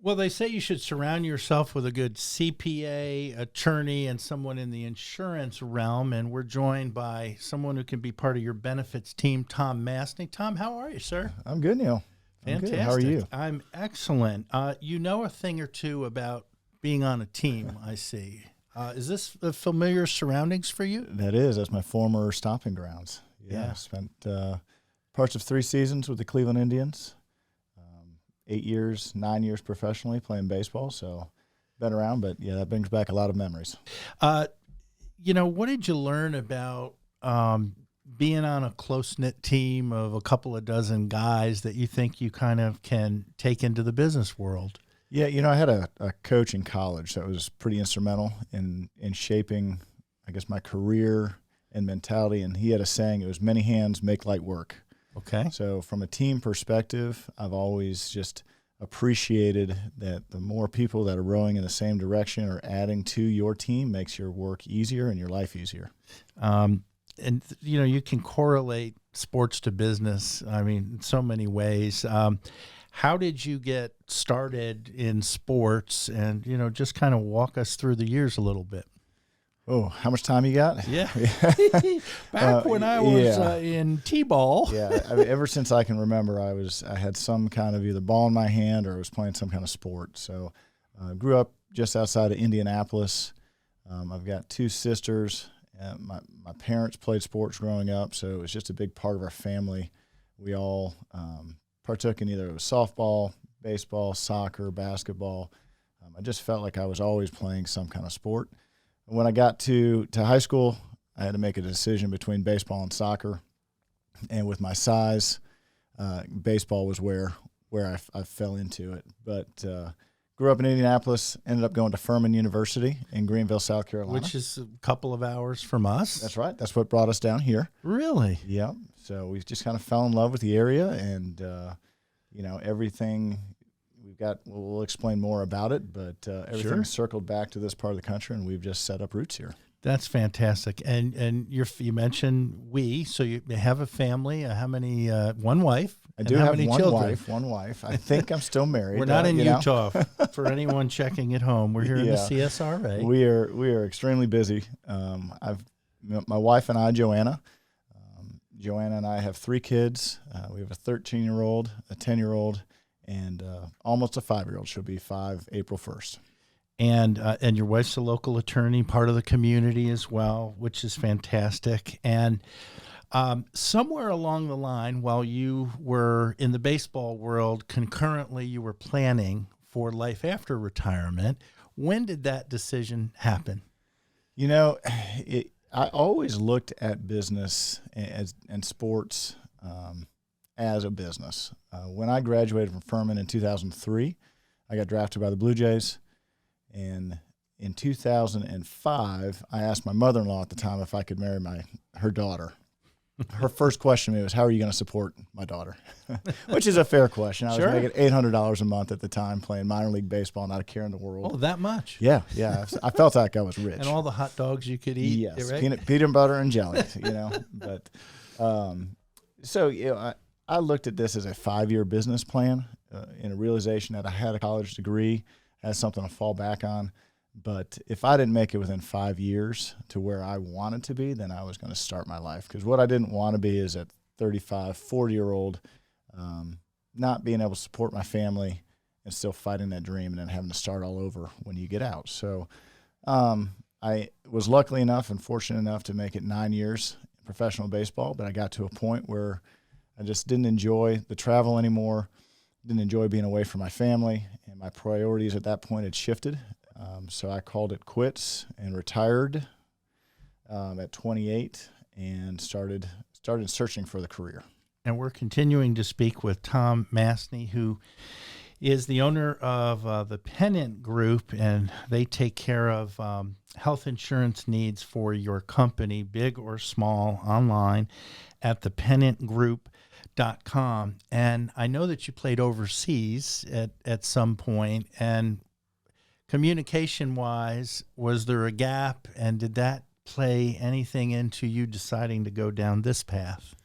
Well, they say you should surround yourself with a good CPA, attorney, and someone in the insurance realm. And we're joined by someone who can be part of your benefits team, Tom Mastny. Tom, how are you, sir? I'm good, Neil. Fantastic. Good. How are you? I'm excellent. You know a thing or two about being on a team, I see. Is this familiar surroundings for you? That is. That's my former stomping grounds. Yeah. I spent parts of 3 seasons with the Cleveland Indians, 8 years, 9 years professionally playing baseball. So been around, but yeah, that brings back a lot of memories. What did you learn about being on a close-knit team of a couple of dozen guys that you think you kind of can take into the business world? Yeah, I had a coach in college that was pretty instrumental in shaping, I guess, my career and mentality. And he had a saying, it was many hands make light work. Okay. So from a team perspective, I've always just appreciated that the more people that are rowing in the same direction or adding to your team makes your work easier and your life easier. You can correlate sports to business, in so many ways. How did you get started in sports? And, just kind of walk us through the years a little bit. Oh, how much time you got? Yeah. Back when I was in T-ball. Yeah. Ever since I can remember, I had some kind of either ball in my hand or I was playing some kind of sport. So grew up just outside of Indianapolis. I've got 2 sisters. My parents played sports growing up, so it was just a big part of our family. We all partook in either it was softball, baseball, soccer, basketball. I just felt like I was always playing some kind of sport. When I got to high school, I had to make a decision between baseball and soccer. And with my size, baseball was where I fell into it. But grew up in Indianapolis, ended up going to Furman University in Greenville, South Carolina. Which is a couple of hours from us. That's right. That's what brought us down here. Really? Yeah. So we just kind of fell in love with the area and, everything we'll explain more about it, but everything circled back to this part of the country, and we've just set up roots here. That's fantastic. And you mentioned so you have a family. How many? One wife. I do have one wife. I think I'm still married. We're not in Utah. For anyone checking at home, we're here in the CSRA. We are extremely busy. My wife and I, Joanna and I have 3 kids. We have a 13-year-old, a 10-year-old, and almost a 5-year-old. She'll be 5 April 1st. And your wife's a local attorney, part of the community as well, which is fantastic. And somewhere along the line, while you were in the baseball world, concurrently you were planning for life after retirement. When did that decision happen? I always looked at business and sports as a business. When I graduated from Furman in 2003, I got drafted by the Blue Jays. And in 2005, I asked my mother-in-law at the time if I could marry her daughter. Her first question to me was, how are you going to support my daughter? Which is a fair question. I was making $800 a month at the time playing minor league baseball, not a care in the world. Oh, that much? Yeah. I felt like I was rich. And all the hot dogs you could eat? Yes, right? peanut butter and jelly, But I looked at this as a 5-year business plan in a realization that I had a college degree, had something to fall back on. But if I didn't make it within 5 years to where I wanted to be, then I was going to start my life. Because what I didn't want to be is a 35, 40-year-old not being able to support my family and still fighting that dream and then having to start all over when you get out. So I was lucky enough and fortunate enough to make it 9 years in professional baseball, but I got to a point where I just didn't enjoy the travel anymore, didn't enjoy being away from my family, and my priorities at that point had shifted. So I called it quits and retired at 28 and started searching for the career. And we're continuing to speak with Tom Mastny, who is the owner of the Pennant Group, and they take care of health insurance needs for your company, big or small, online at thepennantgroup.com. And I know that you played overseas at some point, and communication-wise, was there a gap, and did that play anything into you deciding to go down this path?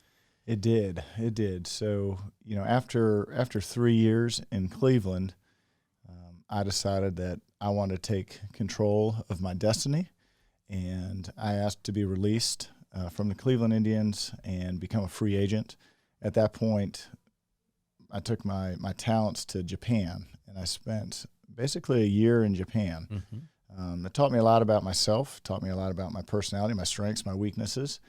It did. It did. So, after 3 years in Cleveland, I decided that I wanted to take control of my destiny, and I asked to be released from the Cleveland Indians and become a free agent. At that point, I took my talents to Japan, and I spent basically a year in Japan. Mm-hmm. It taught me a lot about myself, taught me a lot about my personality, my strengths, my weaknesses,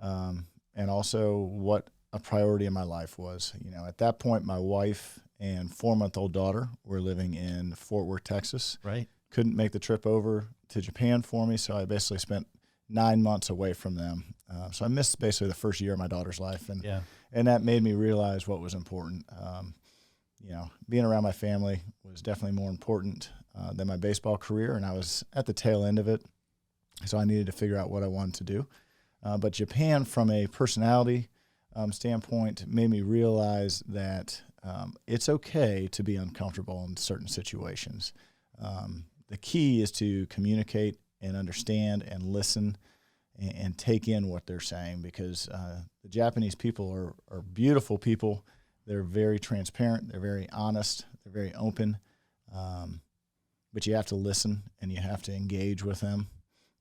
and also what a priority in my life was. At that point, my wife and 4-month-old daughter were living in Fort Worth, Texas. Right. Couldn't make the trip over to Japan for me, so I basically spent 9 months away from them. So I missed basically the first year of my daughter's life, and that made me realize what was important. Being around my family was definitely more important than my baseball career, and I was at the tail end of it, so I needed to figure out what I wanted to do. But Japan, from a personality standpoint, made me realize that it's okay to be uncomfortable in certain situations. The key is to communicate and understand and listen and take in what they're saying, because the Japanese people are beautiful people. They're very transparent. They're very honest. They're very open. But you have to listen and you have to engage with them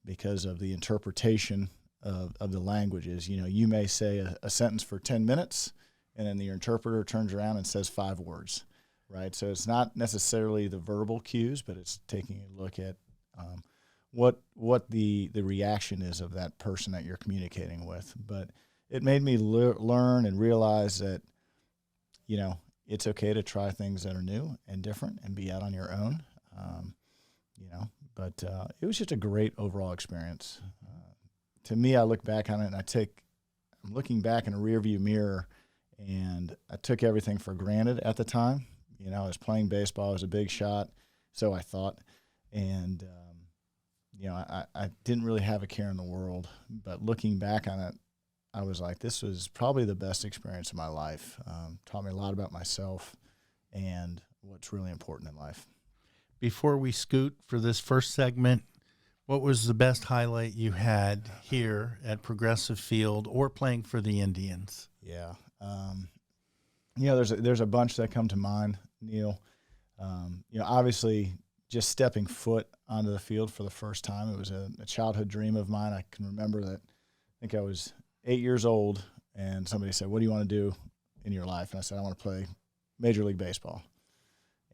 because of the interpretation of the languages. You may say a sentence for 10 minutes, and then your interpreter turns around and says 5 words, right? So it's not necessarily the verbal cues, but it's taking a look at what the reaction is of that person that you're communicating with. But it made me learn and realize that, it's okay to try things that are new and different and be out on your own. But it was just a great overall experience. To me, I look back on it and I'm looking back in a rearview mirror, and I took everything for granted at the time. I was playing baseball. I was a big shot, so I thought. And, I didn't really have a care in the world. But looking back on it, I was like, this was probably the best experience of my life. Taught me a lot about myself and what's really important in life. Before we scoot for this first segment, what was the best highlight you had here at Progressive Field or playing for the Indians? Yeah. There's a bunch that come to mind, Neil. Obviously just stepping foot onto the field for the first time, it was a childhood dream of mine. I can remember that. I think I was 8 years old, and somebody said, "What do you want to do in your life?" And I said, "I want to play Major League Baseball."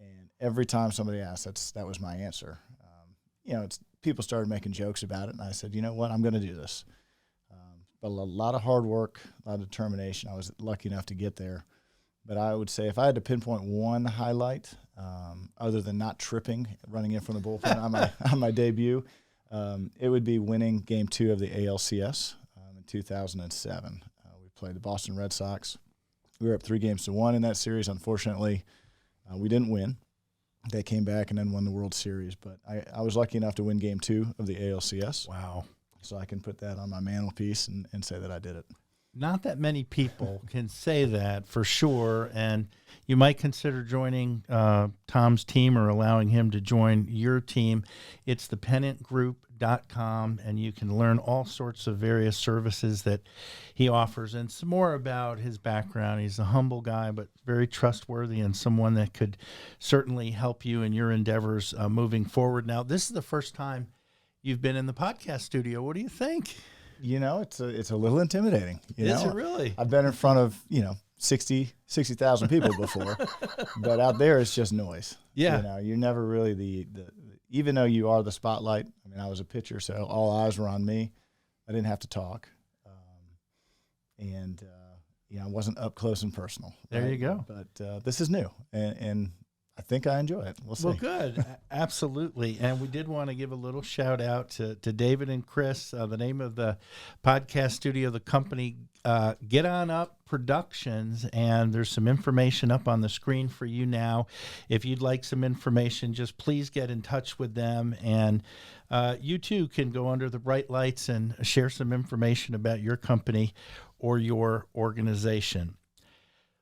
And every time somebody asked, that was my answer. People started making jokes about it, and I said, "You know what? I'm going to do this." But a lot of hard work, a lot of determination. I was lucky enough to get there. But I would say if I had to pinpoint one highlight, other than not tripping, running in from the bullpen on my debut, it would be winning Game 2 of the ALCS in 2007. We played the Boston Red Sox. We were up 3-1 in that series. Unfortunately, we didn't win. They came back and then won the World Series. But I was lucky enough to win Game 2 of the ALCS. Wow. So I can put that on my mantelpiece and say that I did it. Not that many people can say that for sure, and you might consider joining Tom's team or allowing him to join your team. It's the PennantGroup.com, and you can learn all sorts of various services that he offers and some more about his background. He's a humble guy, but very trustworthy and someone that could certainly help you in your endeavors moving forward. Now, this is the first time you've been in the podcast studio. What do you think? It's a little intimidating. Is it really? I've been in front of 60,000 people before, but out there it's just noise. Yeah. You're never really the even though you are the spotlight. I mean, I was a pitcher, so all eyes were on me. I didn't have to talk, and I wasn't up close and personal. There right? you go. But this is new, and I think I enjoy it. We'll see. Well, good. Absolutely. And we did want to give a little shout out to David and Chris. The name of the podcast studio, the company, Get On Up Productions. And there's some information up on the screen for you now. If you'd like some information, just please get in touch with them. And you too can go under the bright lights and share some information about your company or your organization.